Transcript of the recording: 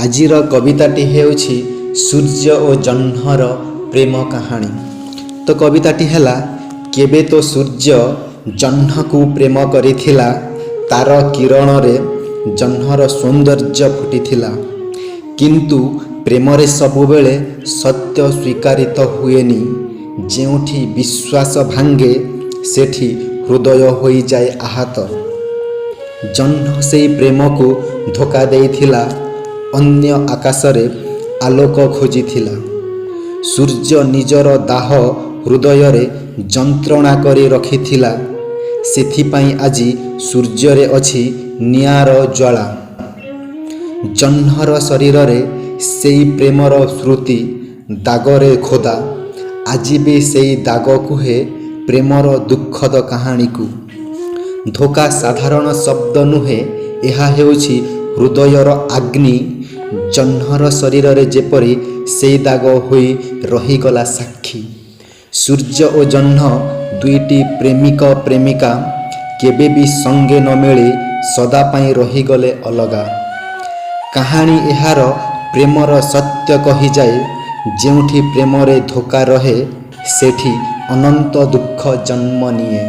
ଆଜିର କବିତାଟି ହେଉଛି ସୂର୍ଯ୍ୟ ଓ ଜହ୍ନର ପ୍ରେମ କାହାଣୀ। ତ କବିତାଟି ହେଲା, କେବେ ତ ସୂର୍ଯ୍ୟ ଜହ୍ନକୁ ପ୍ରେମ କରିଥିଲା, ତାର କିରଣରେ ଜହ୍ନର ସୌନ୍ଦର୍ଯ୍ୟ ଫୁଟିଥିଲା। କିନ୍ତୁ ପ୍ରେମରେ ସବୁବେଳେ ସତ୍ୟ ସ୍ୱୀକାରିତ ହୁଏନି। ଯେଉଁଠି ବିଶ୍ୱାସ ଭାଙ୍ଗେ ସେଠି ହୃଦୟ ହୋଇଯାଏ ଆହତ। ଜହ୍ନ ସେଇ ପ୍ରେମକୁ ଧୋକା ଦେଇଥିଲା, ଅନ୍ୟ ଆକାଶରେ ଆଲୋକ ଖୋଜିଥିଲା। ସୂର୍ଯ୍ୟ ନିଜର ଦାହ ହୃଦୟରେ ଯନ୍ତ୍ରଣା କରି ରଖିଥିଲା। ସେଥିପାଇଁ ଆଜି ସୂର୍ଯ୍ୟରେ ଅଛି ନିଆଁର ଜ୍ୱାଳା। ଜହ୍ନର ଶରୀରରେ ସେଇ ପ୍ରେମର ସ୍ମୃତି ଦାଗରେ ଖୋଦା। ଆଜି ବି ସେଇ ଦାଗ କୁହେ ପ୍ରେମର ଦୁଃଖଦ କାହାଣୀକୁ। ଧୋକା ସାଧାରଣ ଶବ୍ଦ ନୁହେଁ, ଏହା ହେଉଛି ହୃଦୟର ଆଗ୍ନି। ଜହ୍ନର ଶରୀରରେ ଯେପରି ସେଇ ଦାଗ ହୋଇ ରହିଗଲା ସାକ୍ଷୀ। ସୂର୍ଯ୍ୟ ଓ ଜହ୍ନ ଦୁଇଟି ପ୍ରେମିକ ପ୍ରେମିକା, କେବେ ବି ସଙ୍ଗେ ନ ମିଳି ସଦା ପାଇଁ ରହିଗଲେ ଅଲଗା। କାହାଣୀ ଏହାର ପ୍ରେମର ସତ୍ୟ କହିଯାଏ, ଯେଉଁଠି ପ୍ରେମରେ ଧୋକା ରହେ ସେଠି ଅନନ୍ତ ଦୁଃଖ ଜନ୍ମ ନିଏ।